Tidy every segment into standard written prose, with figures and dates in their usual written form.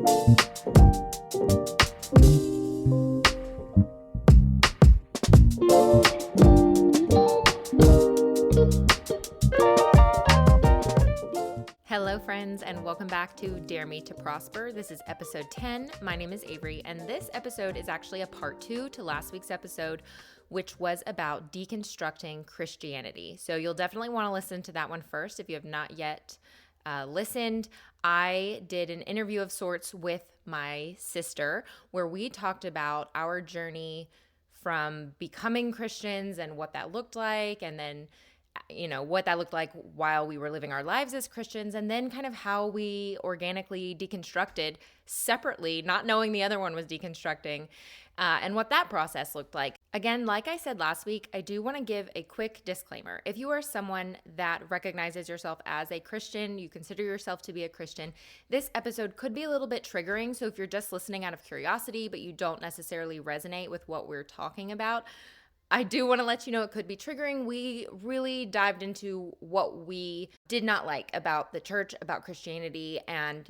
Hello, friends, and welcome back to Dare Me to Prosper. This is episode 10. My name is Avery, and this episode is actually a part 2 to last week's episode, which was about deconstructing Christianity. So you'll definitely want to listen to that one first if you have not yet listened. I did an interview of sorts with my sister where we talked about our journey from becoming Christians and what that looked like, and then what that looked like while we were living our lives as Christians, and then kind of how we organically deconstructed separately, not knowing the other one was deconstructing, and what that process looked like. Again, like I said last week, I do want to give a quick disclaimer. If you are someone that recognizes yourself as a Christian, you consider yourself to be a Christian, this episode could be a little bit triggering. So if you're just listening out of curiosity, but you don't necessarily resonate with what we're talking about, I do want to let you know it could be triggering. We really dived into what we did not like about the church, about Christianity, and,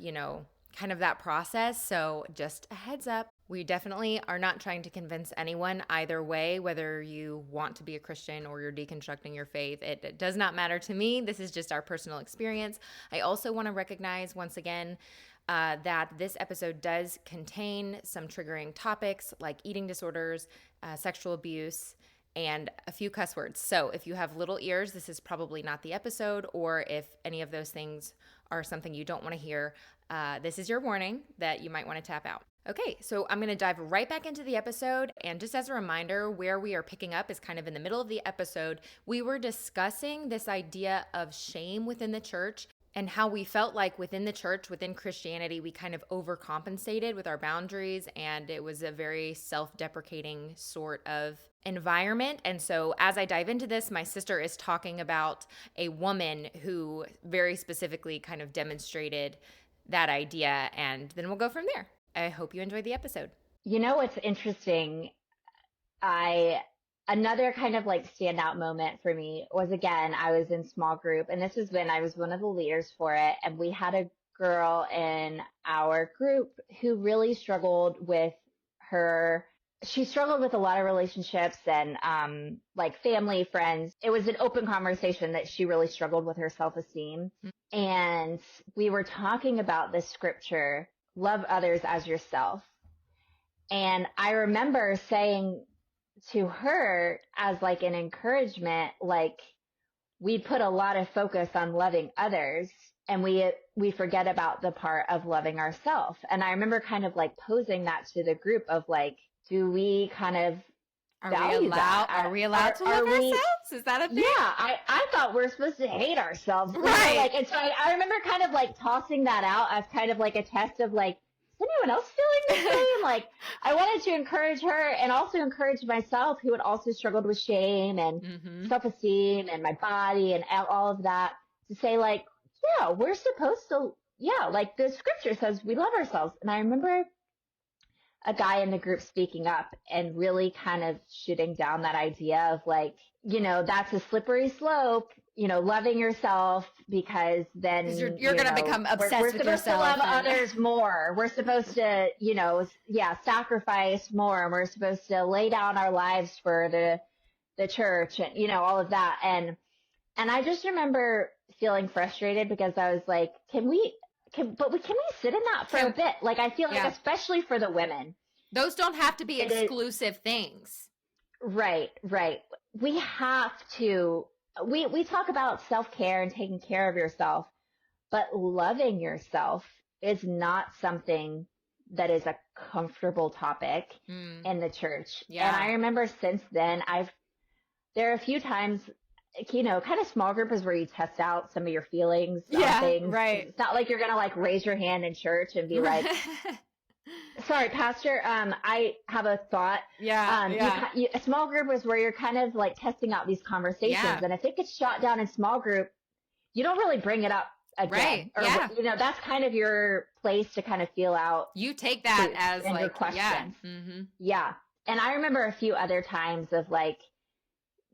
kind of that process. So just a heads up, we definitely are not trying to convince anyone either way, whether you want to be a Christian or you're deconstructing your faith. It does not matter to me. This is just our personal experience. I also want to recognize once again that this episode does contain some triggering topics like eating disorders, sexual abuse, and a few cuss words. So if you have little ears, this is probably not the episode, or if any of those things are something you don't want to hear, this is your warning that you might want to tap out. Okay, so I'm going to dive right back into the episode. And just as a reminder, where we are picking up is kind of in the middle of the episode. We were discussing this idea of shame within the church and how we felt like within the church, within Christianity, we kind of overcompensated with our boundaries, and it was a very self-deprecating sort of environment. And so as I dive into this, my sister is talking about a woman who very specifically kind of demonstrated that idea, and then we'll go from there. I hope you enjoyed the episode. You know what's interesting? Another kind of like standout moment for me was, again, I was in small group, and this was when I was one of the leaders for it. And we had a girl in our group who really struggled with she struggled with a lot of relationships and like family, friends. It was an open conversation that she really struggled with her self-esteem. Mm-hmm. And we were talking about this scripture, love others as yourself. And I remember saying to her as like an encouragement, like, we put a lot of focus on loving others and we forget about the part of loving ourselves. And I remember kind of like posing that to the group of like, do we kind of value that? Are we allowed to love ourselves? Is that a thing? Yeah, I thought we're supposed to hate ourselves. Right. And so I remember kind of like tossing that out as kind of like a test of like, is anyone else feeling the same? Like, I wanted to encourage her and also encourage myself, who had also struggled with shame and self-esteem and my body and all of that, to say like, yeah, we're supposed to, like the scripture says we love ourselves. And I remember a guy in the group speaking up and really kind of shooting down that idea of like, that's a slippery slope, loving yourself, because then you're going to become obsessed with yourself. We're supposed to love others more. We're supposed to, sacrifice more. And we're supposed to lay down our lives for the church and, all of that. And I just remember feeling frustrated because I was like, can we sit in that for a bit? Like, I feel like, especially for the women, those don't have to be exclusive things. Right. We have to, we talk about self-care and taking care of yourself, but loving yourself is not something that is a comfortable topic in the church. Yeah. And I remember since then, there are a few times, kind of small group is where you test out some of your feelings on things. Right. It's not like you're going to like raise your hand in church and be like, sorry, Pastor, I have a thought. A small group is where you're kind of like testing out these conversations. Yeah. And if it gets shot down in small group, you don't really bring it up again. Right. Or, that's kind of your place to kind of feel out. You take that as like, your questions. Yeah. And I remember a few other times of like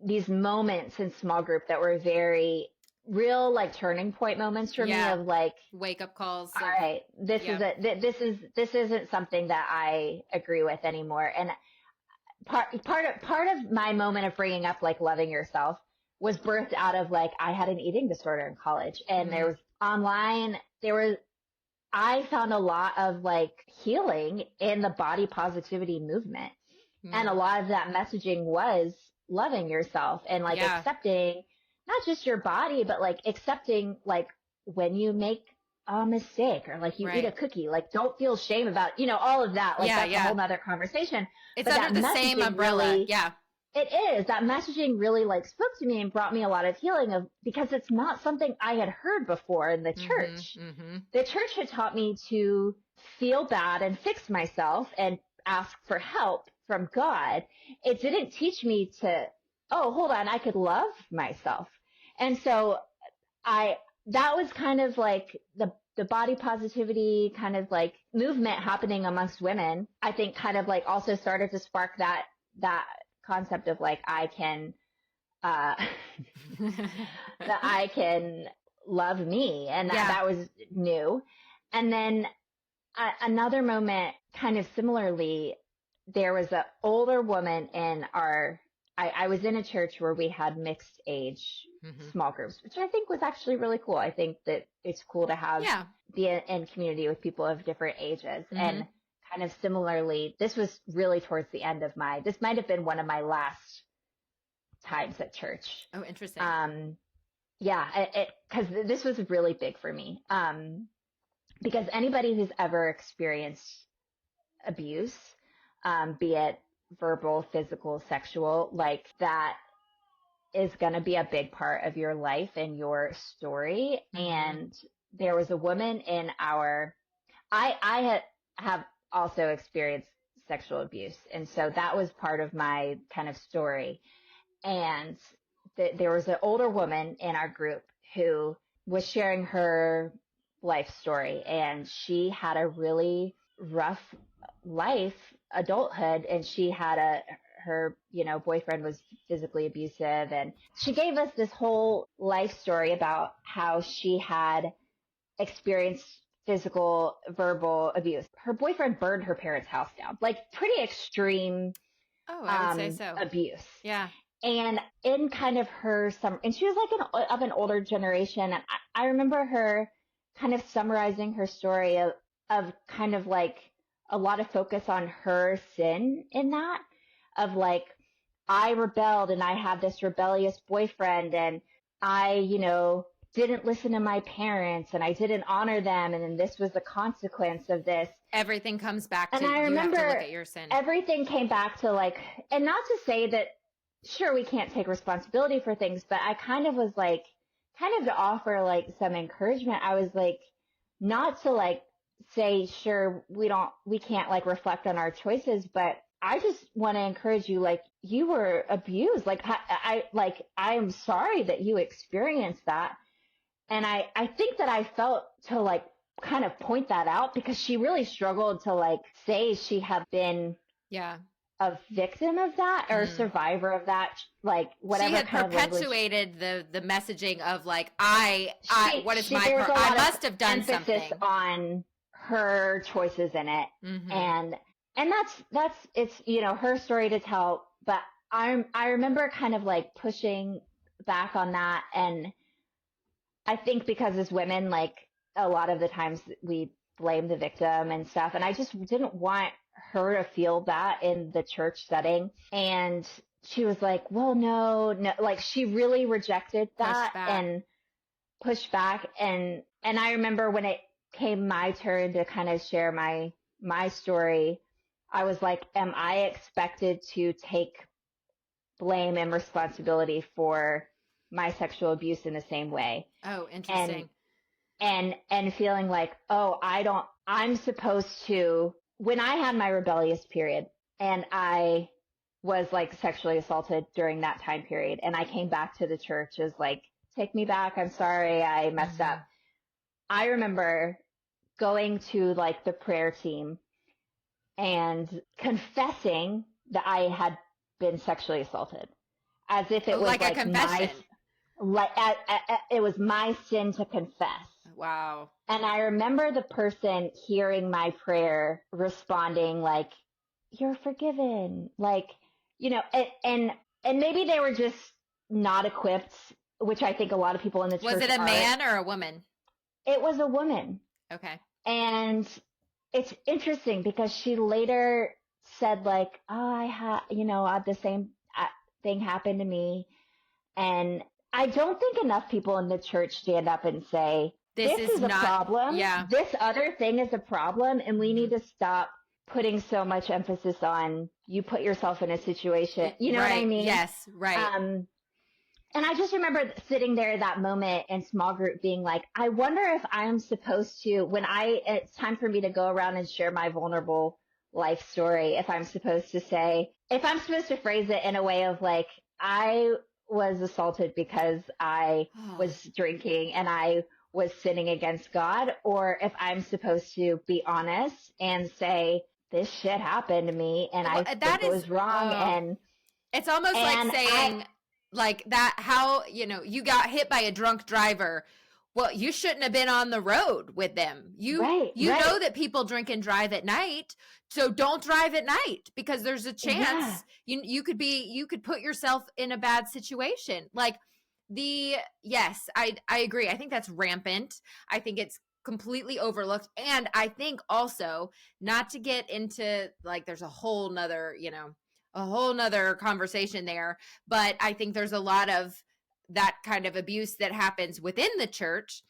these moments in small group that were very real like turning point moments for me Yeah. of like, Wake up calls. all right, Yeah. this isn't something that I agree with anymore. And part of my moment of bringing up like loving yourself was birthed out of like, I had an eating disorder in college, and there was online, I found a lot of like healing in the body positivity movement. And a lot of that messaging was loving yourself and like accepting not just your body, but like accepting like when you make a mistake or like you eat a cookie, like don't feel shame about, all of that. Like that's a whole nother conversation. It's but under the same umbrella. Really, it is. That messaging really like spoke to me and brought me a lot of healing because it's not something I had heard before in the church. The church had taught me to feel bad and fix myself and ask for help from God. It didn't teach me to, oh, hold on, I could love myself. And so that was kind of like the body positivity kind of like movement happening amongst women, I think kind of like also started to spark that concept of like, I can, that I can love me. And that was new. And then another moment kind of similarly, there was an older woman in I was in a church where we had mixed age small groups, which I think was actually really cool. I think that it's cool to be in community with people of different ages. And kind of similarly, this was really towards the end of this might have been one of my last times at church. Oh, interesting. Because this was really big for me. Because anybody who's ever experienced abuse, be it verbal, physical, sexual, like that is going to be a big part of your life and your story. And there was a woman in I have also experienced sexual abuse. And so that was part of my kind of story. And there was an older woman in our group who was sharing her life story, and she had a really rough life, adulthood, and she had her boyfriend was physically abusive, and she gave us this whole life story about how she had experienced physical, verbal abuse. Her boyfriend burned her parents' house down, like pretty extreme I would say so. abuse. Yeah. And in kind of and she was like of an older generation. And I remember her kind of summarizing her story of kind of like a lot of focus on her sin in that, of like, I rebelled and I had this rebellious boyfriend, and I, didn't listen to my parents and I didn't honor them. And then this was the consequence of this. Everything comes back to, and I remember you have to look at your sin. Everything came back to like, and not to say that, sure, we can't take responsibility for things, but I kind of was like, kind of to offer like some encouragement. I was like, not to like say, sure, we can't like reflect on our choices, but I just want to encourage you, like, you were abused. Like, I am sorry that you experienced that. And I think that I felt to like kind of point that out, because she really struggled to like say she had been a victim of that or survivor of that, like whatever. She had kind perpetuated the messaging of like, I what is my part? I must have done emphasis something on her choices in it. And that's it's her story to tell. But I remember kind of like pushing back on that, and I think because as women, like a lot of the times we blame the victim and stuff, and I just didn't want her to feel that in the church setting. And she was like, well, no, like she really rejected that and pushed back. And I remember when it came my turn to kind of share my story, I was like, am I expected to take blame and responsibility for my sexual abuse in the same way? Oh, interesting. And feeling like, oh, I'm supposed to, when I had my rebellious period and I was like sexually assaulted during that time period, and I came back to the church as like, take me back, I'm sorry, I messed up. I remember going to like the prayer team and confessing that I had been sexually assaulted, as if it was like a confession. like it was my sin to confess. Wow. And I remember the person hearing my prayer responding like, "You're forgiven." Like, and maybe they were just not equipped, which I think a lot of people in the Was church it a aren't. man or a woman? It was a woman. Okay. And it's interesting because she later said like, "Oh, the same thing happened to me." And I don't think enough people in the church stand up and say, This this is is a not, problem. yeah. This other thing is a problem. And we need to stop putting so much emphasis on you put yourself in a situation. You know what I mean? Yes, right. And I just remember sitting there at that moment in small group being like, I wonder if I'm supposed to, it's time for me to go around and share my vulnerable life story, if I'm supposed to phrase it in a way of like, I was assaulted because I was drinking and I was sinning against God, or if I'm supposed to be honest and say, this shit happened to me and I think it was wrong. And it's almost like saying like that, how, you got hit by a drunk driver. Well, you shouldn't have been on the road with them. You know that people drink and drive at night, so don't drive at night because there's a chance you could put yourself in a bad situation. Like yes, I agree. I think that's rampant. I think it's completely overlooked. And I think also, not to get into like, there's a whole nother conversation there, but I think there's a lot of that kind of abuse that happens within the church.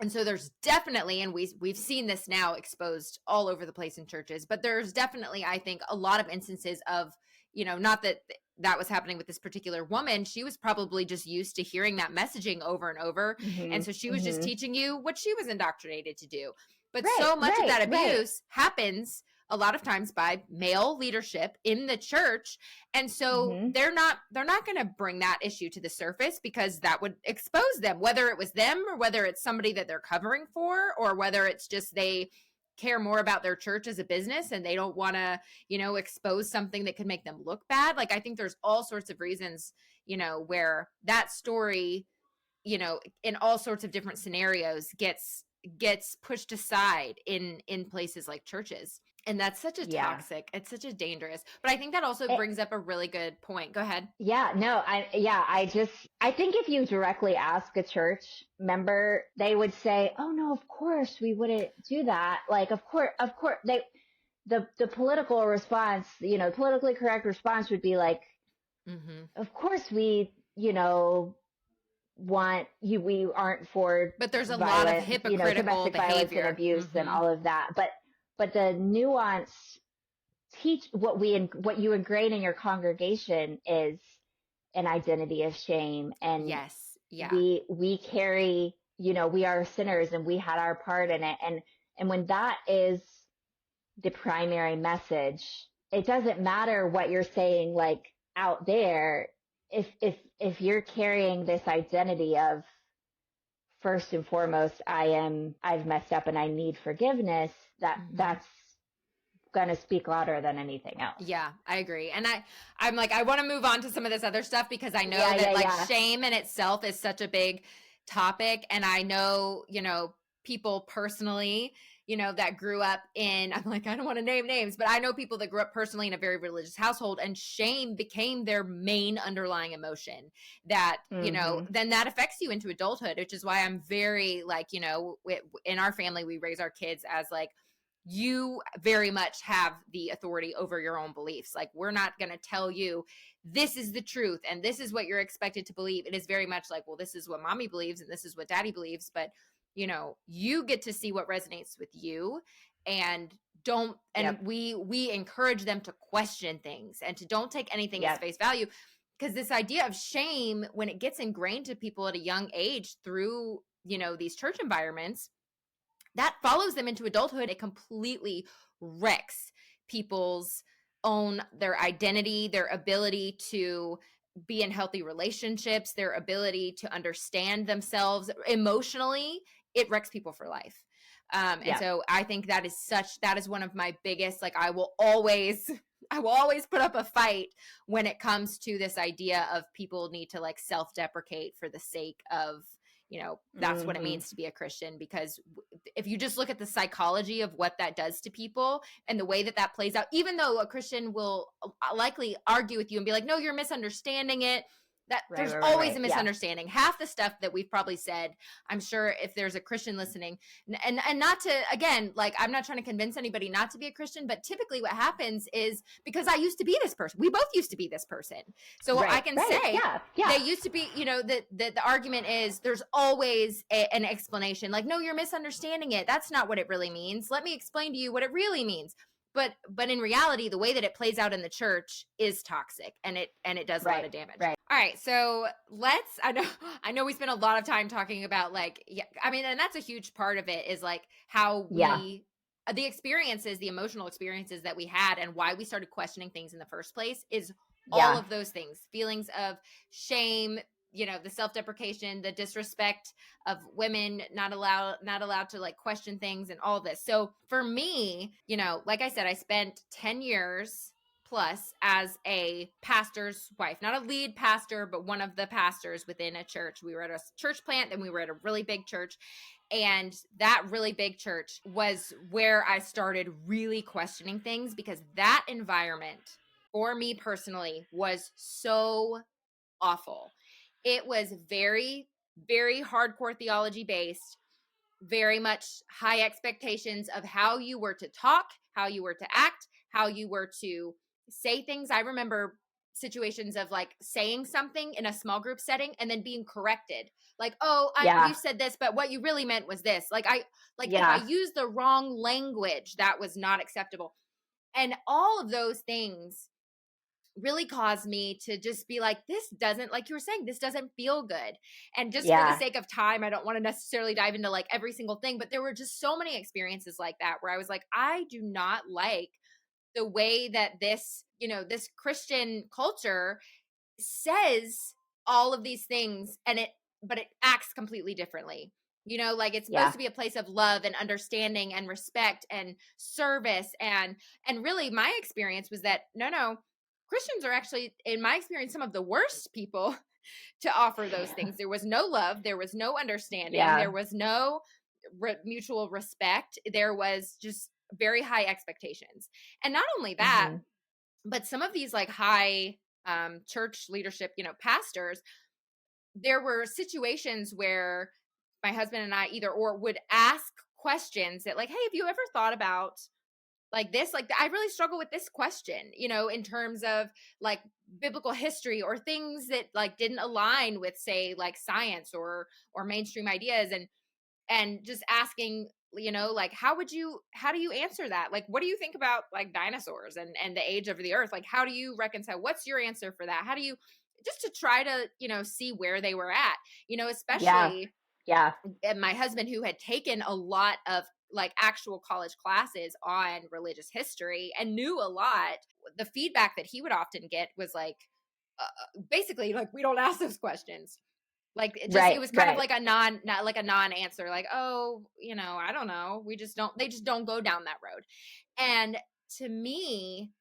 And so there's definitely, and we've seen this now exposed all over the place in churches, but there's definitely, I think, a lot of instances of, not that was happening with this particular woman. She was probably just used to hearing that messaging over and over. And so she was just teaching you what she was indoctrinated to do. But so much of that abuse happens a lot of times by male leadership in the church. And so they're not going to bring that issue to the surface because that would expose them, whether it was them or whether it's somebody that they're covering for, or whether it's just they care more about their church as a business and they don't want to, expose something that could make them look bad. Like, I think there's all sorts of reasons, where that story, in all sorts of different scenarios gets pushed aside in places like churches. And that's such a toxic, it's such a dangerous, but I think that also brings up a really good point. Go ahead. Yeah, no, I think if you directly ask a church member, they would say, oh no, of course we wouldn't do that. Like, of course, the political response, politically correct response would be like, of course we, we aren't for, but there's a lot of hypocritical domestic behavior, violence and abuse and all of that. But the nuance what you ingrain in your congregation is an identity of shame. And we carry, we are sinners and we had our part in it. And when that is the primary message, it doesn't matter what you're saying, like out there, if you're carrying this identity of, first and foremost, I've messed up and I need forgiveness, that's going to speak louder than anything else. Yeah, I agree. And I'm like, I want to move on to some of this other stuff because I know that shame in itself is such a big topic. And I know, people personally, that grew up in, I'm like, I don't want to name names, but I know people that grew up personally in a very religious household, and shame became their main underlying emotion that, then that affects you into adulthood, which is why I'm very like, in our family, we raise our kids as like, you very much have the authority over your own beliefs. Like, we're not going to tell you this is the truth and this is what you're expected to believe. It is very much like, well, this is what mommy believes and this is what daddy believes. But, you get to see what resonates with you, and we encourage them to question things and to don't take anything as face value. Because this idea of shame, when it gets ingrained to people at a young age through, these church environments, that follows them into adulthood. It completely wrecks people's their identity, their ability to be in healthy relationships, their ability to understand themselves emotionally. It wrecks people for life. And so I think that is one of my biggest, like, I will always I will always put up a fight when it comes to this idea of people need to like self-deprecate for the sake of, that's what it Mm-hmm. means to be a Christian. Because if you just look at the psychology of what that does to people and the way that that plays out, even though a Christian will likely argue with you and be like, no, you're misunderstanding it, that Right, there's right, right, always a right. Yeah. misunderstanding. Half the stuff that we've probably said, I'm sure if there's a Christian listening, and not to, again, like, I'm not trying to convince anybody not to be a Christian, but typically what happens is because I used to be this person. We both used to be this person. So I Right, can right. say Yeah, yeah. they used to be, the argument is there's always an explanation. Like, no, you're misunderstanding it. That's not what it really means. Let me explain to you what it really means. But in reality, the way that it plays out in the church is toxic, and it does a lot Right, of damage. right. All right, so I know we spent a lot of time talking about, like, yeah, I mean, and that's a huge part of it, is like how Yeah, the experiences, the emotional experiences that we had and why we started questioning things in the first place is all yeah, of those things, feelings of shame, the self-deprecation, the disrespect of women, not allowed to like question things and all this. So for me, like I said, I spent 10 years plus as a pastor's wife, not a lead pastor, but one of the pastors within a church. We were at a church plant, then we were at a really big church. And that really big church was where I started really questioning things, because that environment for me personally was so awful. It was very, very hardcore theology based, very much high expectations of how you were to talk, how you were to act, how you were to say things. I remember situations of like saying something in a small group setting and then being corrected. Like, oh, yeah, you said this, but what you really meant was this. Like if I yeah, used the wrong language, that was not acceptable. And all of those things really caused me to just be like, this doesn't, like you were saying, this doesn't feel good. And just for the yeah, sake of time, I don't want to necessarily dive into like every single thing, but there were just so many experiences like that where I was like, I do not like the way that this Christian culture says all of these things, but it acts completely differently. Like it's supposed yeah, to be a place of love and understanding and respect and service, and really my experience was that no, Christians are actually, in my experience, some of the worst people to offer those things. There was no love, there was no understanding, yeah. there was no mutual respect, there was just very high expectations. And not only that, Mm-hmm. but some of these like high church leadership, pastors, there were situations where my husband and I either or would ask questions that like, hey, have you ever thought about like this? Like, I really struggle with this question, in terms of like biblical history or things that like didn't align with, say, like science or mainstream ideas, and just asking, like, how do you answer that? Like, what do you think about like dinosaurs and the age of the earth? Like, how do you reconcile? What's your answer for that? How do you, just to try to, see where they were at, Yeah, especially yeah, my husband, who had taken a lot of like actual college classes on religious history and knew a lot. The feedback that he would often get was like, basically like, we don't ask those questions. Like it right, was kind of right. like a not like a non-answer, like, oh, I don't know, they just don't go down that road. And to me,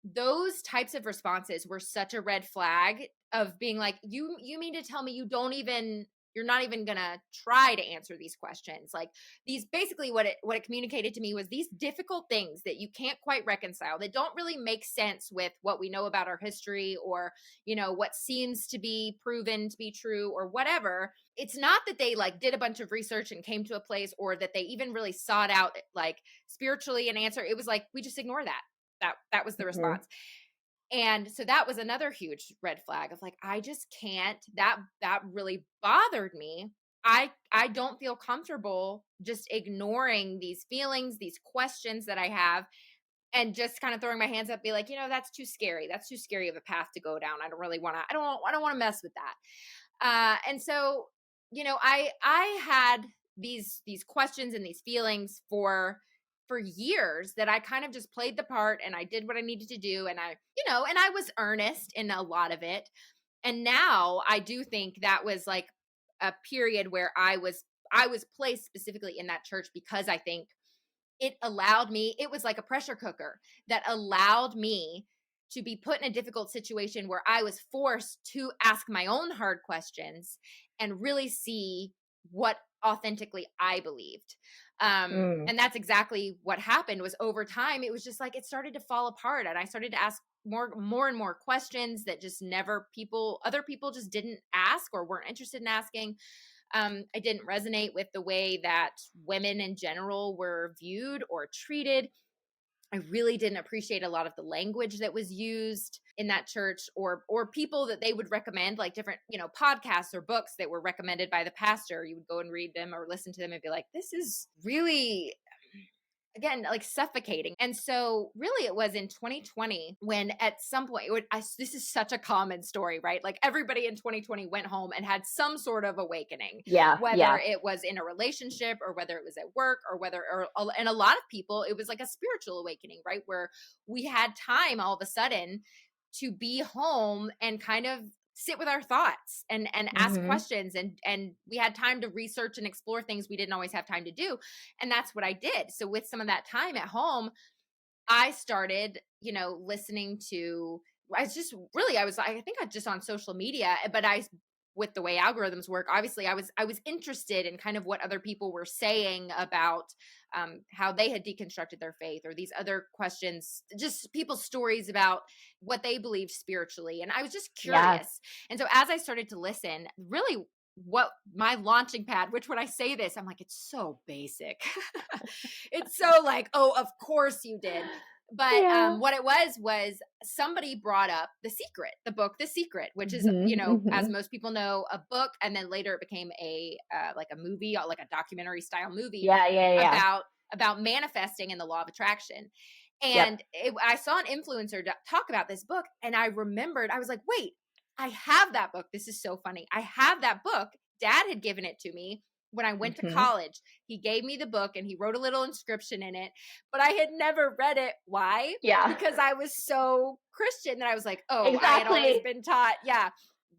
those types of responses were such a red flag of being like, you mean to tell me you're not even gonna try to answer these questions? Like, these, basically what it communicated to me was these difficult things that you can't quite reconcile, that don't really make sense with what we know about our history, or what seems to be proven to be true or whatever. It's not that they like did a bunch of research and came to a place, or that they even really sought out like spiritually an answer. It was like, we just ignore that. That was the Mm-hmm. response. And so that was another huge red flag of like, I just can't, that really bothered me. I don't feel comfortable just ignoring these feelings, these questions that I have, and just kind of throwing my hands up, be like, that's too scary. That's too scary of a path to go down. I don't really want to, I don't want to mess with that. And so, I had these questions and these feelings for years, that I kind of just played the part and I did what I needed to do, and I was earnest in a lot of it. And now I do think that was like a period where I was placed specifically in that church because I think it allowed me, it was like a pressure cooker that allowed me to be put in a difficult situation where I was forced to ask my own hard questions and really see what authentically I believed. Mm. And that's exactly what happened. Was over time, it was just like it started to fall apart, and I started to ask more and more questions that just never other people just didn't ask or weren't interested in asking. I didn't resonate with the way that women in general were viewed or treated. I really didn't appreciate a lot of the language that was used in that church, or people that they would recommend, like different, podcasts or books that were recommended by the pastor. You would go and read them or listen to them and be like, this is really, again, like suffocating. And so really it was in 2020 when at some point this is such a common story, right? Like everybody in 2020 went home and had some sort of awakening, Yeah. whether Yeah. it was in a relationship or whether it was at work and a lot of people, it was like a spiritual awakening, right? Where we had time all of a sudden to be home and kind of sit with our thoughts and ask Mm-hmm. questions, and we had time to research and explore things we didn't always have time to do. And that's what I did. So with some of that time at home, I started, listening to, I think I just on social media, but with the way algorithms work, obviously I was interested in kind of what other people were saying about how they had deconstructed their faith, or these other questions, just people's stories about what they believed spiritually. And I was just Yeah. curious. And so as I started to listen, really what my launching pad, which when I say this, I'm like, it's so basic. It's so like, oh, of course you did. But Yeah. what it was somebody brought up the book The Secret, which is, Mm-hmm. as Mm-hmm. most people know, a book, and then later it became like a movie, like a documentary style movie Yeah. Yeah. Yeah. about manifesting and the law of attraction. Yep. And I saw an influencer talk about this book, and I remembered, I was like, wait, I have that book. This is so funny. I have that book. Dad had given it to me when I went to Mm-hmm. college. He gave me the book and he wrote a little inscription in it, but I had never read it. Why? Yeah. Because I was so Christian that I was like, oh, I had always Exactly. been taught, yeah,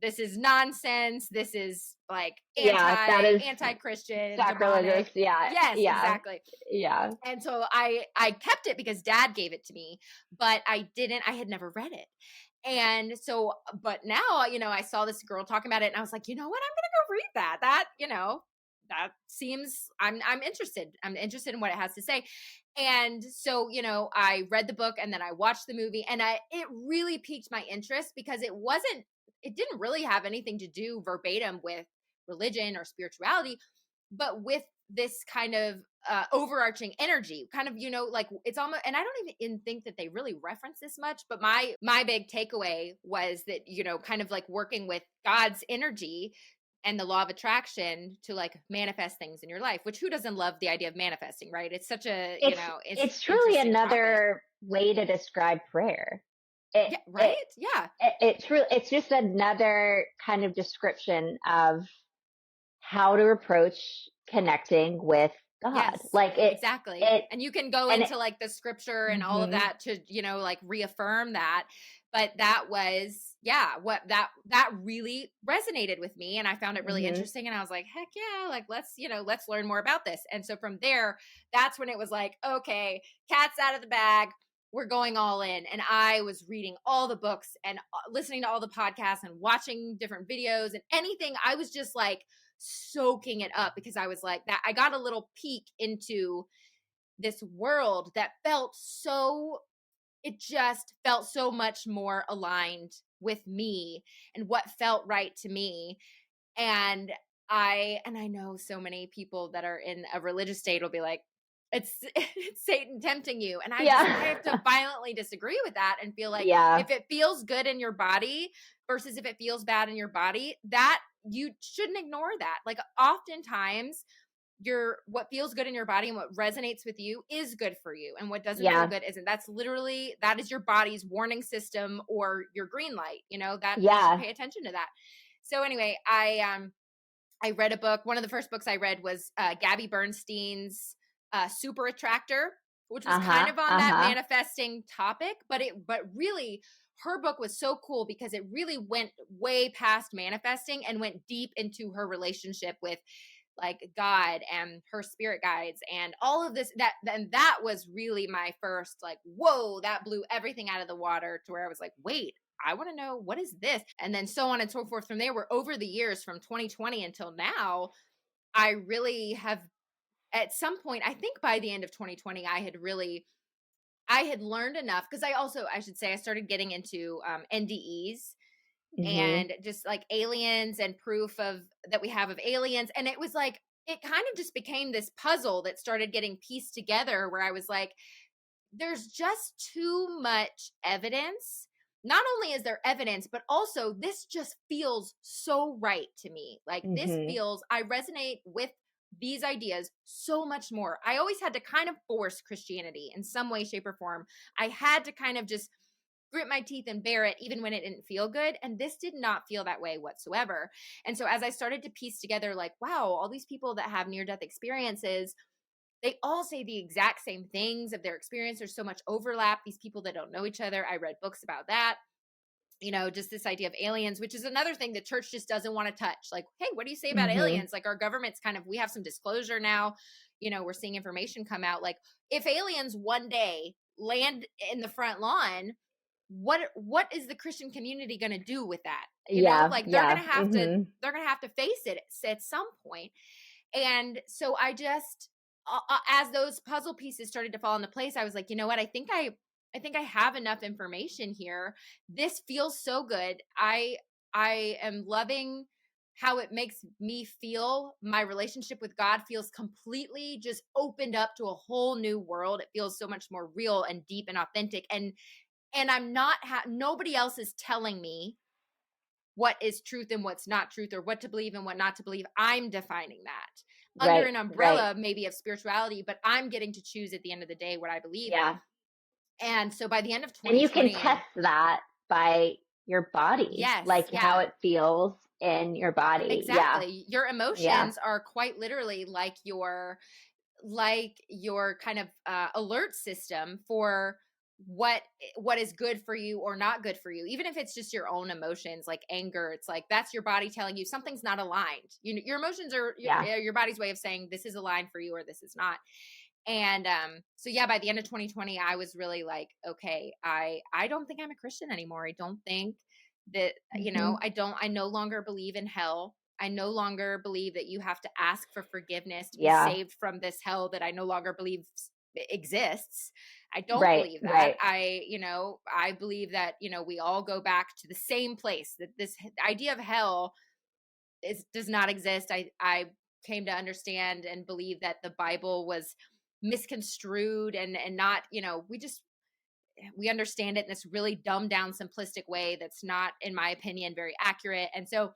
this is nonsense. This is like Yeah. That is anti-Christian, demonic. sacrilegious. Yeah. Yes, Yeah. exactly. Yeah. And so I kept it because Dad gave it to me, but I had never read it. And so, but now, I saw this girl talking about it, and I was like, you know what? I'm going to go read that. That seems, I'm interested. I'm interested in what it has to say. And so, I read the book and then I watched the movie, and it really piqued my interest because it didn't really have anything to do verbatim with religion or spirituality, but with this kind of overarching energy, kind of, like it's almost, and I don't even think that they really reference this much, but my big takeaway was that, kind of like working with God's energy and the law of attraction to like manifest things in your life, which who doesn't love the idea of manifesting, right? It's such a, it's It's truly interesting topic. another way to describe prayer. It Yeah, it right? Yeah. it's just another kind of description of how to approach connecting with God. Yes, Like exactly. it And you can go and it into like the scripture and all of mhm. that to, like reaffirm that. But that was, yeah, what that really resonated with me. And I found it really Mhm. interesting. And I was like, heck yeah, like let's learn more about this. And so from there, that's when it was like, okay, cat's out of the bag. We're going all in. And I was reading all the books and listening to all the podcasts and watching different videos and anything. I was just like, soaking it up because I was like that. I got a little peek into this world that it just felt so much more aligned with me and what felt right to me. And I know so many people that are in a religious state will be like, it's Satan tempting you. And I have to Yeah. violently disagree with that and feel like Yeah. if it feels good in your body versus if it feels bad in your body, that you shouldn't ignore that. Like oftentimes what feels good in your body and what resonates with you is good for you, and what doesn't feel Yeah. good isn't. That is your body's warning system or your green light, that you should Yeah. pay attention to that. So anyway, I read a book. One of the first books I read was Gabby Bernstein's Super Attractor, which was kind Uh-huh. of on that Uh-huh. manifesting topic, but really her book was so cool because it really went way past manifesting and went deep into her relationship with like God and her spirit guides and all of this. That was really my first, like, whoa, that blew everything out of the water, to where I was like, wait, I want to know, what is this? And then so on and so forth from there. Where over the years from 2020 until now, I really have, at some point, I think by the end of 2020, I had learned enough, because I should say, I started getting into NDEs Mm-hmm. and just like aliens and proof of that we have of aliens. And it was like, it kind of just became this puzzle that started getting pieced together, where I was like, there's just too much evidence. Not only is there evidence, but also this just feels so right to me. Like, this Mm-hmm. feels, I resonate with these ideas so much more. I always had to kind of force Christianity in some way, shape, or form. I had to kind of just grit my teeth and bear it, even when it didn't feel good. And this did not feel that way whatsoever. And so as I started to piece together, like, wow, all these people that have near death experiences, they all say the exact same things of their experience. There's so much overlap. These people that don't know each other, I read books about that. Just this idea of aliens, which is another thing the church just doesn't want to touch. Like, hey, what do you say about Mm-hmm. aliens? Like, our government's kind of, we have some disclosure now. We're seeing information come out. Like, if aliens one day land in the front lawn, what is the Christian community going to do with that? Yeah. Like, they're Yeah. going to have to, Mm-hmm. face it at some point. And so I just, as those puzzle pieces started to fall into place, I was like, you know what? I think I have enough information here. This feels so good. I am loving how it makes me feel. My relationship with God feels completely just opened up to a whole new world. It feels so much more real and deep and authentic. And I'm not, nobody else is telling me what is truth and what's not truth, or what to believe and what not to believe. I'm defining that under Right. an Right. umbrella, maybe of spirituality, but I'm getting to choose at the end of the day what I believe. Yeah. And so by the end of And you can 2020, test that by your body, yes, like how yeah, it feels in your body. Yeah. exactly. Your Yeah. emotions are quite literally like your kind of alert system for what is good for you or not good for you. Even if it's just your own emotions, like anger, it's like that's your body telling you something's not aligned. Your emotions are Yeah. your body's way of saying this is aligned for you or this is not. And so yeah, by the end of 2020, I was really like, okay, I don't think I'm a Christian anymore. I don't think that, Mm-hmm. I no longer believe in hell. I no longer believe that you have to ask for forgiveness to be Yeah. saved from this hell that I no longer believe exists. I don't Right. believe that. Right. I believe that, we all go back to the same place, that this idea of hell does not exist. I came to understand and believe that the Bible was misconstrued and not, we understand it in this really dumbed down, simplistic way that's not, in my opinion, very accurate. And so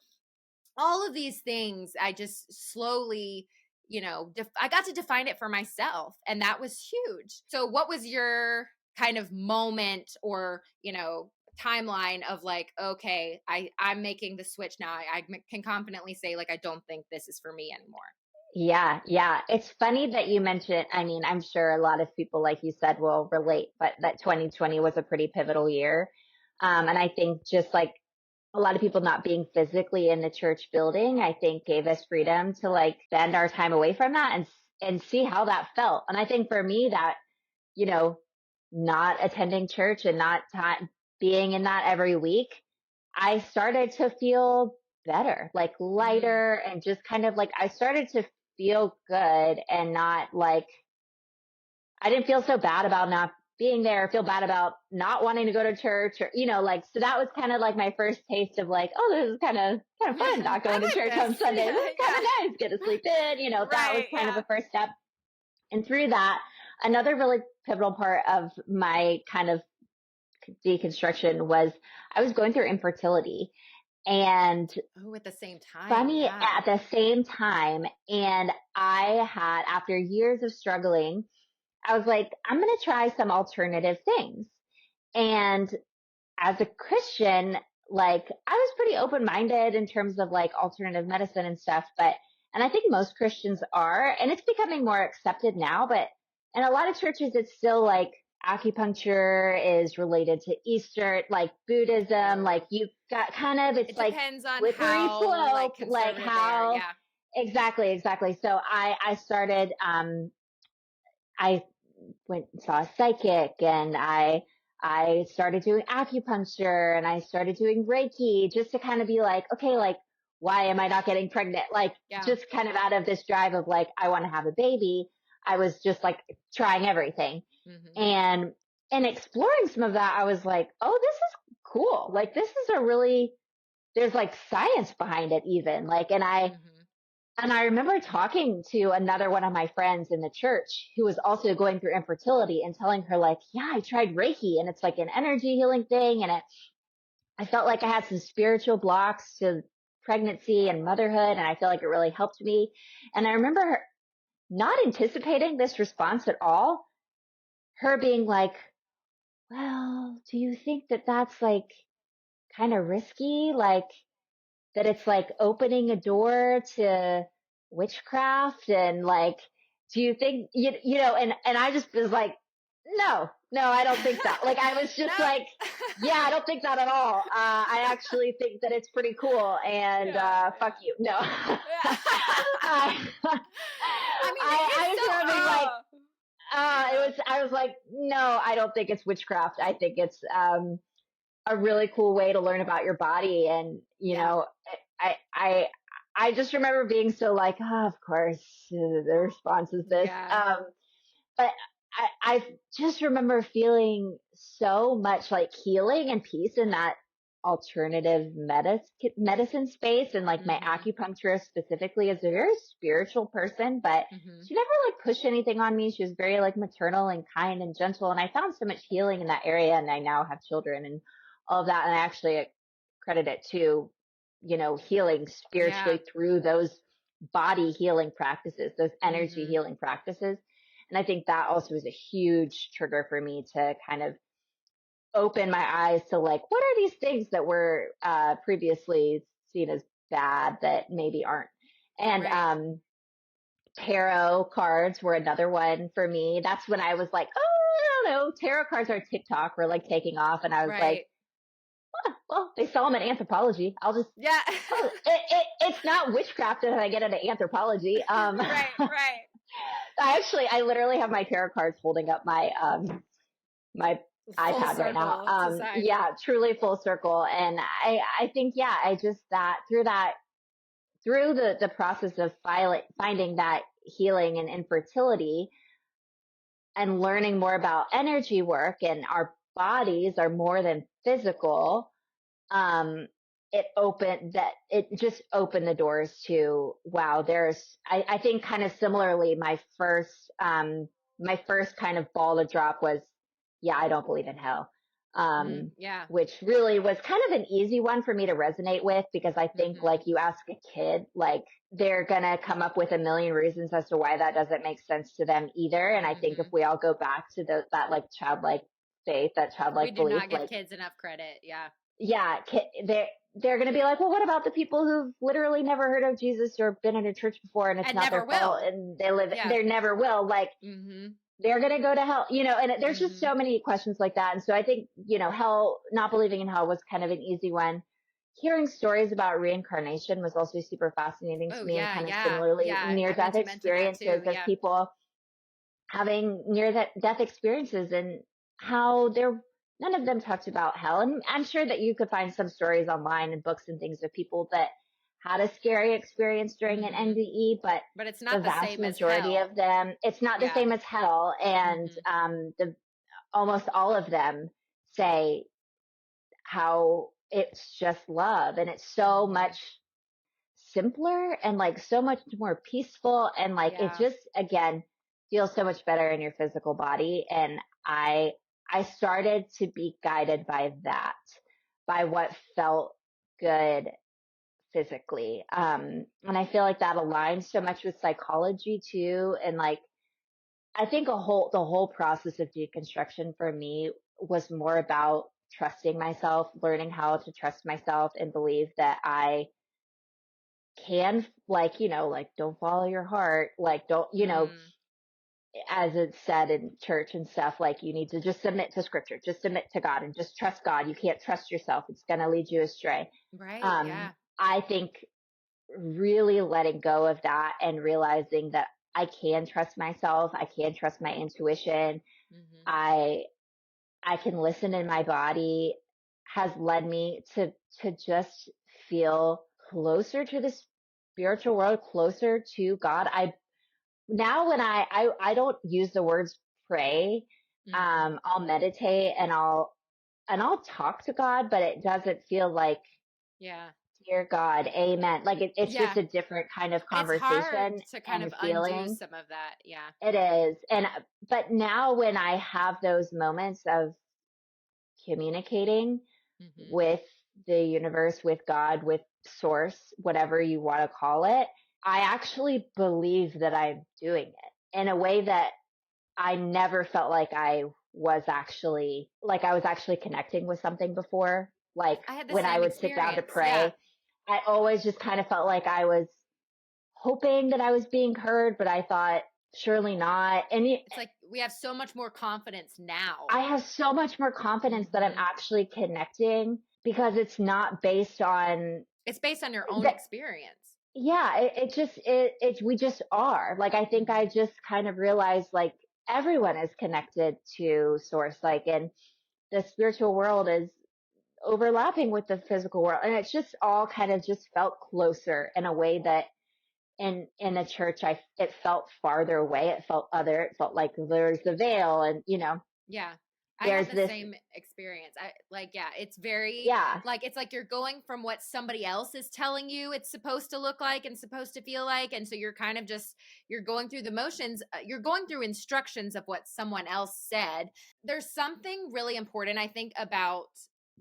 all of these things, I just slowly, I got to define it for myself, and that was huge. So what was your kind of moment, or timeline of like, okay, I'm making the switch now. I can confidently say, like, I don't think this is for me anymore. Yeah. Yeah. It's funny that you mentioned, I mean, I'm sure a lot of people, like you said, will relate, but that 2020 was a pretty pivotal year. And I think just like a lot of people not being physically in the church building, I think gave us freedom to like spend our time away from that and see how that felt. And I think for me that, you know, not attending church and not being in that every week, I started to feel better, like Mm-hmm. lighter and just kind of like I started to feel good and not like I didn't feel so bad about not being there, feel bad about not wanting to go to church or, like, so that was kind of like my first taste of like, oh, this is kind of fun not going to I like church on this. Sunday. This Yeah, is kind yeah. of nice. Get to sleep in, that was Right, kind of yeah. the first step. And through that, another really pivotal part of my kind of deconstruction was I was going through infertility and Oh, at the same time, funny yeah. at the same time. And I had, after years of struggling, I was like, I'm going to try some alternative things. And as a Christian, like I was pretty open minded in terms of like alternative medicine and stuff, and I think most Christians are, and it's becoming more accepted now, but in a lot of churches, it's still like acupuncture is related to Easter, like Buddhism, like Oh, you got kind of, it's it like depends on slippery how, like, slope, like conservative they are. how Yeah. Exactly. So I started, I went and saw a psychic, and I started doing acupuncture, and I started doing Reiki, just to kind of be like, okay, like, why am I not getting pregnant? Like, Yeah. just kind of out of this drive of like, I want to have a baby. I was just like trying everything. Mm-hmm. And in exploring some of that, I was like, oh, this is cool. Like, this is a really, there's like science behind it even. Like, Mm-hmm. and I remember talking to another one of my friends in the church who was also going through infertility, and telling her like, yeah, I tried Reiki, and it's like an energy healing thing. And I felt like I had some spiritual blocks to pregnancy and motherhood. And I feel like it really helped me. And I remember her not anticipating this response at all. Her being like, well, do you think that that's like kind of risky? Like, that it's like opening a door to witchcraft, and like, do you think and I just was like, no, I don't think that. Like, I was just No. like, yeah, I don't think that at all. I actually think that it's pretty cool, and Yeah, fuck you. No. yeah. I, I mean, it is I so. just remember being like, Yeah. I was like, no, I don't think it's witchcraft. I think it's a really cool way to learn about your body. And, Yeah. I, I, I just remember being so like, oh, of course, the response is this. Yeah. But I just remember feeling so much like healing and peace in that alternative medicine space. And like, my Mm-hmm. acupuncturist specifically is a very spiritual person, but Mm-hmm. she never like pushed anything on me. She was very like maternal and kind and gentle. And I found so much healing in that area. And I now have children and all of that. And I actually credit it to, healing Yeah. spiritually through those body healing practices, those energy Mm-hmm. healing practices. And I think that also was a huge trigger for me to kind of open my eyes to like, what are these things that were previously seen as bad that maybe aren't? And Right. tarot cards were another one for me. That's when I was like, oh, I don't know, tarot cards on TikTok were like taking off, and I was like, Right. well, they sell them in Anthropology. I'll just, Yeah. it's not witchcraft if I get into Anthropology. Right. Right. I literally have my tarot cards holding up my Full iPad right now. circle society. Yeah, truly full circle. And I think, yeah, I just through the process of finding that healing and infertility, and learning more about energy work, and our bodies are more than physical. Um, it just opened the doors to, wow, I think kind of similarly, my first kind of ball to drop was, yeah, I don't believe in hell. Yeah. Which really was kind of an easy one for me to resonate with, because I think, Mm-hmm. like, you ask a kid, like, they're gonna come up with a million reasons as to why that doesn't make sense to them either. And I think if Mm-hmm. we all go back to that like childlike faith, that We childlike do belief, not give like, kids enough credit. Yeah. yeah, they're going to be like, well, what about the people who've literally never heard of Jesus or been in a church before, and it's And not never their fault, will. and Yeah. they never will. Like, Mm-hmm. they're going to go to hell, and there's just Mm-hmm. so many questions like that. And so I think, hell, not believing in hell was kind of an easy one. Hearing stories about reincarnation was also super fascinating to Oh me, and yeah, kind of yeah, similarly yeah. near I death meant to mention that too. experiences of Yeah. people having near death experiences, and how none of them talked about hell. And I'm sure that you could find some stories online and books and things of people that had a scary experience during an Mm-hmm. NDE, but But it's the not the vast same as majority hell. of them, it's not the Yeah. same as hell. And Mm-hmm. the almost all of them say how it's just love, and it's so Mm-hmm. much simpler, and like so much more peaceful, and like it Yeah. just, again, feels so much better in your physical body. And I I started to be guided by that, by what felt good physically. And I feel like that aligns so much with psychology too. And like, I think the whole process of deconstruction for me was more about trusting myself, learning how to trust myself, and believe that I can, like, like, don't follow your heart, like, don't, Mm. as it's said in church and stuff, like, you need to just submit to scripture, just submit to God, and just trust God. You can't trust yourself. It's going to lead you astray. Right. Um, Yeah. I think really letting go of that and realizing that I can trust myself. I can trust my intuition. Mm-hmm. I I can listen in my body has led me to just feel closer to the spiritual world, closer to God. I now when I don't use the words pray. Mm-hmm. I'll meditate and I'll talk to God, but it doesn't feel like Yeah. dear God, amen. Like it's just Yeah. a different kind of It's hard conversation to kind of and undo feeling. some of that. Yeah. It is. And but now when I have those moments of communicating Mm-hmm. with the universe, with God, with source, whatever you want to call it, I actually believe that I'm doing it in a way that I never felt like I was actually connecting with something before. Like I had the when I same would sit down to experience. Yeah. pray, I always just kind of felt like I was hoping that I was being heard, but I thought surely not. It's like we have so much more confidence now. I have so much more confidence that I'm Mm-hmm. actually connecting because it's not based on It's based on your own that. experience. Yeah, we just are. Like, I think I Mm-hmm. just kind of realized like everyone is connected to source, like, and the spiritual world is overlapping with the physical world. And it's just all kind of just felt closer in a way that in the church, it felt farther away. It felt other. It felt like there's the veil and, Yeah. I had there's the this, same experience. I like, yeah, it's very yeah. like, it's like you're going from what somebody else is telling you it's supposed to look like and supposed to feel like. And so you're kind of just, you're going through the motions. You're going through instructions of what someone else said. There's something really important, I think, about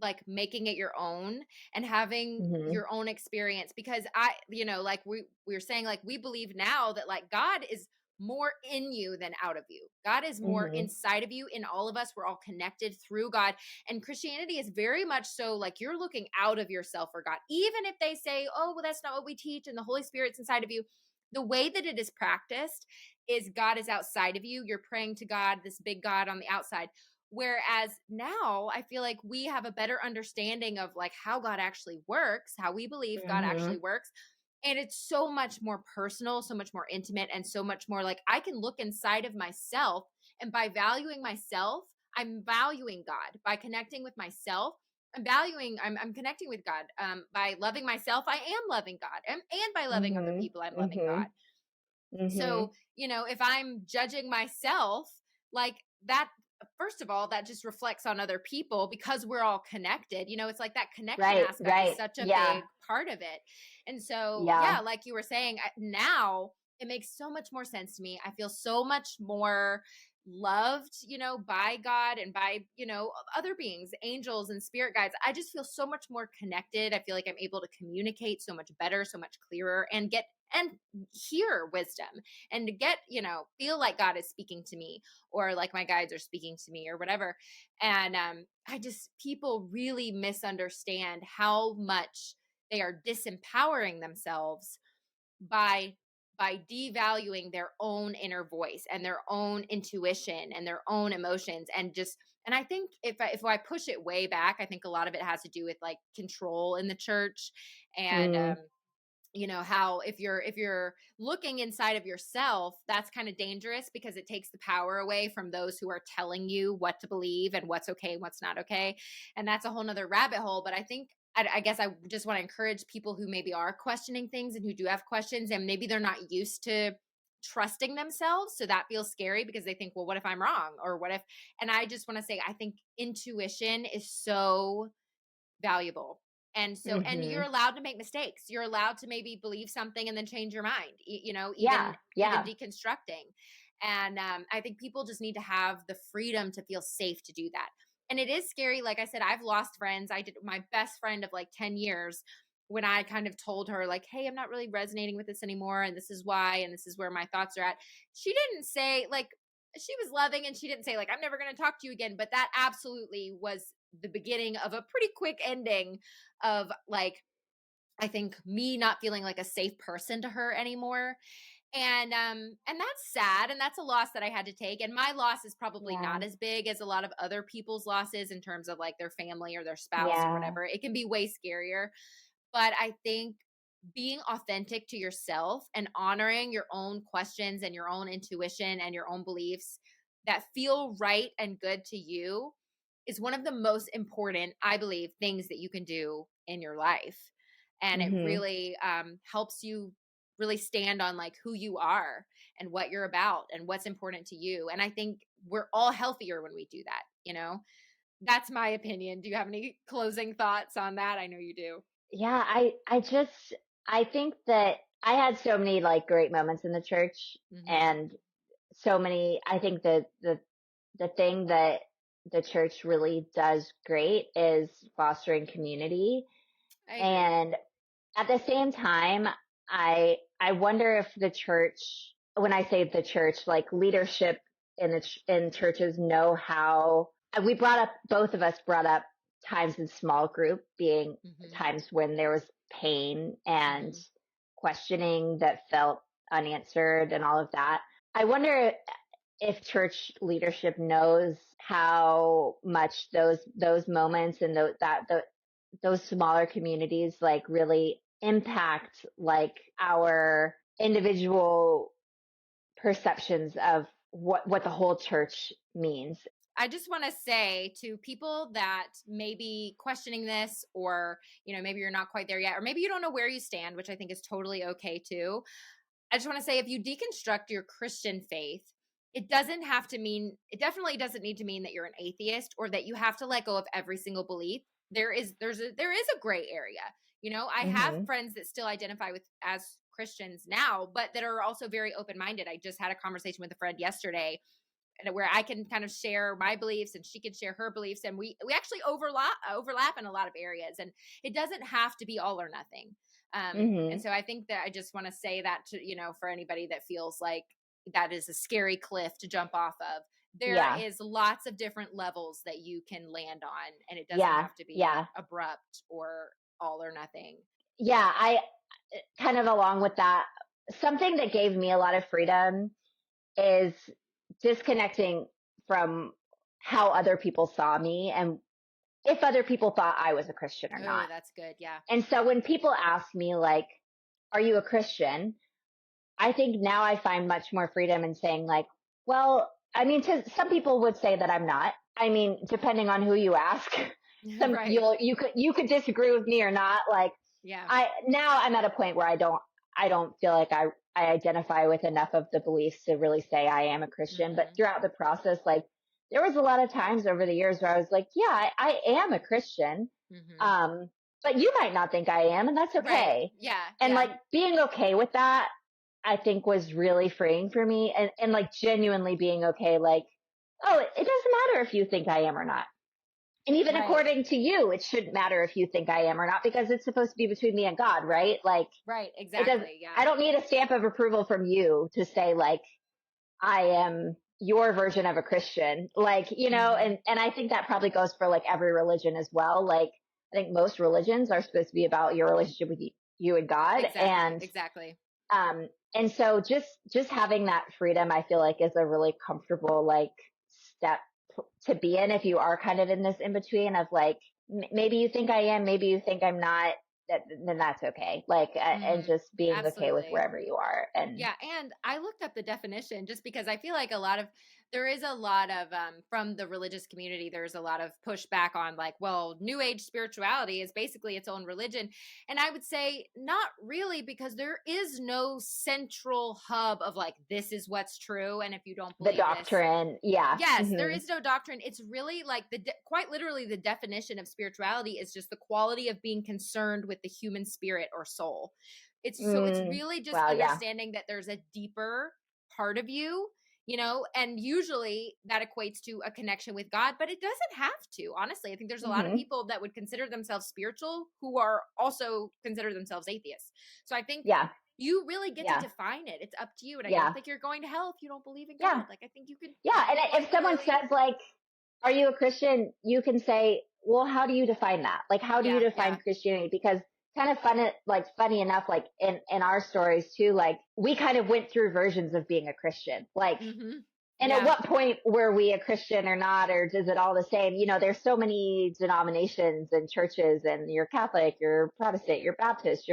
like making it your own and having Hmm. your own experience because like we were saying, like we believe now that like God is more in you than out of you. God is more Hmm. inside of you, in all of us. We're all connected through God. And Christianity is very much so like you're looking out of yourself for God. Even if they say, oh, well, that's not what we teach, and the Holy Spirit's inside of you. The way that it is practiced is God is outside of you. You're praying to God, this big God on the outside. Whereas now I feel like we have a better understanding of like how God actually works, how we believe God Hmm. actually works, and it's so much more personal, so much more intimate, and so much more like I can look inside of myself. And by valuing myself, I'm valuing God. By connecting with myself, I'm connecting with God. By loving myself, I am loving God. And by loving other Hmm. people, I'm loving Hmm. God. Hmm. So, if I'm judging myself, like that, first of all, that just reflects on other people because we're all connected. It's like that connection Right, aspect is right. such a Yeah, big part of it. And so, yeah. yeah, like you were saying, now it makes so much more sense to me. I feel so much more loved, by God and by, other beings, angels and spirit guides. I just feel so much more connected. I feel like I'm able to communicate so much better, so much clearer, and hear wisdom and to get, feel like God is speaking to me or like my guides are speaking to me or whatever. And I just, people really misunderstand how much they are disempowering themselves by devaluing their own inner voice and their own intuition and their own emotions and I think if I push it way back, I think a lot of it has to do with like control in the church and Mm, how if you're looking inside of yourself, that's kind of dangerous because it takes the power away from those who are telling you what to believe and what's okay and what's not okay. And that's a whole nother rabbit hole. But I think I guess I just want to encourage people who maybe are questioning things and who do have questions and maybe they're not used to trusting themselves, so that feels scary because they think, well, what if I'm wrong, or what if. And I just want to say, I think intuition is so valuable. And so, and you're mhm. allowed to make mistakes. You're allowed to maybe believe something and then change your mind, even Yeah, yeah. deconstructing. And I think people just need to have the freedom to feel safe to do that. And it is scary. Like I said, I've lost friends. I did my best friend of like 10 years when I kind of told her, like, hey, I'm not really resonating with this anymore. And this is why, and this is where my thoughts are at. She didn't say, like, she was loving and she didn't say like I'm never going to talk to you again, but that absolutely was the beginning of a pretty quick ending of like I think me not feeling like a safe person to her anymore. And that's sad and that's a loss that I had to take, and my loss is probably Yeah, not as big as a lot of other people's losses in terms of like their family or their spouse or yeah. whatever. It can be way scarier, but I think being authentic to yourself and honoring your own questions and your own intuition and your own beliefs that feel right and good to you is one of the most important, I believe, things that you can do in your life. And it Mhm. really helps you really stand on like who you are and what you're about and what's important to you. And I think we're all healthier when we do that, you know? That's my opinion. Do you have any closing thoughts on that? I know you do. Yeah, I think that I had so many like great moments in the church, Hmm. and so many. I think that the thing that the church really does great is fostering community. I agree. And at the same time, I wonder if the church, when I say the church, like leadership in churches know how. We brought up, both of us brought up times in small group being Hmm. times when there was pain and Hmm. questioning that felt unanswered and all of that. I wonder if church leadership knows how much those moments and those smaller communities like really impact like our individual perceptions of what the whole church means. I just want to say to people that may be questioning this, or, maybe you're not quite there yet, or maybe you don't know where you stand, which I think is totally okay too. I just want to say if you deconstruct your Christian faith, it definitely doesn't need to mean that you're an atheist or that you have to let go of every single belief. There is a gray area. I have Mhm. friends that still identify with as Christians now, but that are also very open-minded. I just had a conversation with a friend yesterday and where I can kind of share my beliefs and she can share her beliefs, and we actually overlap in a lot of areas, and it doesn't have to be all or nothing. And Mhm. so I think that I just want to say that to for anybody that feels like that is a scary cliff to jump off of. There Yeah. is lots of different levels that you can land on, and it doesn't Yeah. have to be Yeah. abrupt or all or nothing. Yeah, I kind of along with that, something that gave me a lot of freedom is disconnecting from how other people saw me and if other people thought I was a Christian or Oh, not. that's good. Yeah. And so when people ask me like, are you a Christian? I think now I find much more freedom in saying like, well, I mean, some people would say that I'm not. I mean, depending on who you ask, Right. you could disagree with me or not. Like Yeah. now I'm at a point where I don't feel like I identify with enough of the beliefs to really say I am a Christian. But Hmm. throughout the process, like there was a lot of times over the years where I was like, yeah, I am a Christian. Hmm. Um, but you might not think I am, and that's Right. okay. Yeah. And Yeah. like being okay with that, I think was really freeing for me, and like genuinely being okay. Like, oh, it doesn't matter if you think I am or not. And even Right. according to you, it shouldn't matter if you think I am or not because it's supposed to be between me and God, right? Like Right. it does. Exactly. Yeah. I don't need a stamp of approval from you to say like I am your version of a Christian. Like, Hmm. and I think that probably goes for like every religion as well. Like I think most religions are supposed to be about your relationship with you and God. Exactly. Exactly. And so just having that freedom, I feel like is a really comfortable like step to be in if you are kind of in this in between of like, maybe you think I am, maybe you think I'm not, then that's okay. Like, and Hmm. just being okay with Absolutely. wherever you are. And Yeah, and I looked up the definition just because I feel like there is a lot of from the religious community there's a lot of pushback on like, well, new age spirituality is basically its own religion. And I would say not really, because there is no central hub of like this is what's true, and if you don't the believe this. doctrine, yeah. Yes, there Hmm. is no doctrine. It's really like quite literally the definition of spirituality is just the quality of being concerned with the human spirit or soul. It's really just Well, yeah. understanding that there's a deeper part of you, and usually that equates to a connection with God, but it doesn't have to. Honestly, I think there's a lot of Hmm. people that would consider themselves spiritual who are also consider themselves atheists. So I think Yeah. you really get to Yeah. define it. It's up to you, and I don't Yeah. think you're going to hell if you don't believe in Yeah. God. Like I think you could Yeah. And quite if someone literally. says like, are you a Christian? You can say, well, how do you define that? Like, how do you Yeah, define yeah. Christianity? Because kind of funny enough, like in our stories too, like we kind of went through versions of being a Christian. Like, Mhm. and at Yeah. what point were we a Christian or not, or is it all the same? There's so many denominations and churches, and you're Catholic, you're Protestant, you're Baptist,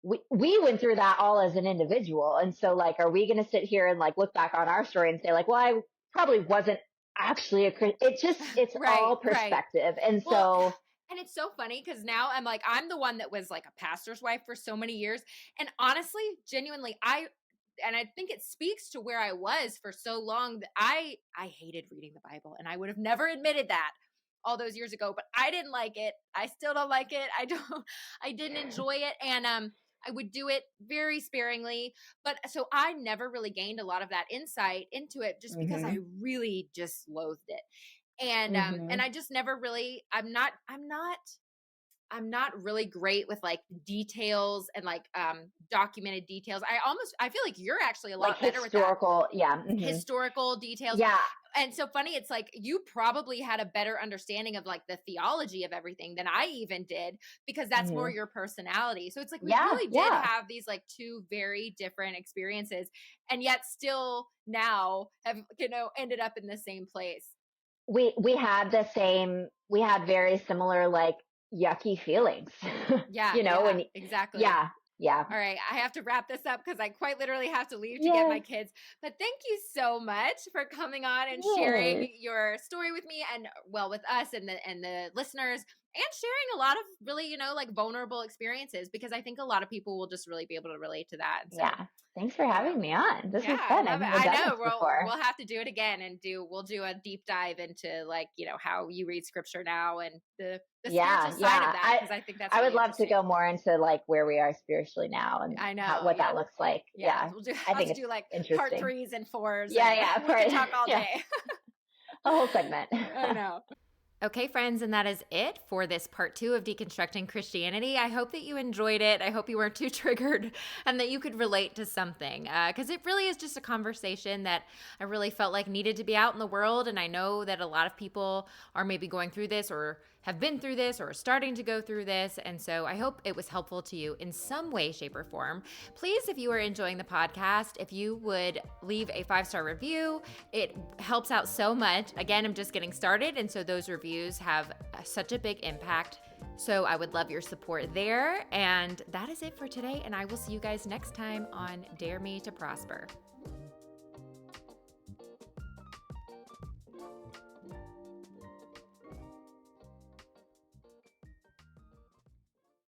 we went through that all as an individual. And so like, are we going to sit here and like look back on our story and say like, well, I probably wasn't actually it's Right, all right. perspective. And Well, so, and it's so funny because now I'm the one that was like a pastor's wife for so many years. And honestly, genuinely, and I think it speaks to where I was for so long that I hated reading the Bible, and I would have never admitted that all those years ago, but I didn't like it. I still don't like it. I didn't enjoy it. And I would do it very sparingly, but so I never really gained a lot of that insight into it just because I hmm really just loathed it. And hmm I just never really I'm not really great with like details and like documented details. I feel like you're actually a like lot better with that. historical. Yeah. Historical details. Yeah. And so funny, it's like you probably had a better understanding of like the theology of everything than I even did, because that's more hmm your personality. So it's like we Yeah. really did Yeah. have these like two very different experiences, and yet still now have ended up in the same place. We had very similar, like, yucky feelings, Yeah, yeah, when, exactly. yeah, yeah, All right, I have to wrap this up because I quite literally have to leave to get my yes, kids. But thank you so much for coming on and yes, sharing your story with me, and well, with us and the listeners, and sharing a lot of really, like vulnerable experiences, because I think a lot of people will just really be able to relate to that. And so, yeah. Thanks for you know, having me on. This yeah, was I fun. I've love it. never I done know this before. we'll have to do it again, and we'll do a deep dive into like, how you read scripture now, and the spiritual Yeah, side of yeah. that, I because I think that's I would really love to interesting. go more into like where we are spiritually now and I how know, what yeah. that looks like. Yeah, Yeah. we'll I have think to it's do like part interesting. threes and fours, Yeah, and yeah, we could part, talk all yeah. day. A whole segment. I know. Okay, friends, and that is it for this part 2 of Deconstructing Christianity. I hope that you enjoyed it. I hope you weren't too triggered and that you could relate to something, because it really is just a conversation that I really felt like needed to be out in the world. And I know that a lot of people are maybe going through this, or have been through this, or are starting to go through this. And so I hope it was helpful to you in some way, shape, or form. Please, if you are enjoying the podcast, if you would leave a 5-star review, it helps out so much. Again, I'm just getting started, and so those reviews have such a big impact. So I would love your support there. And that is it for today. And I will see you guys next time on Dare Me to Prosper.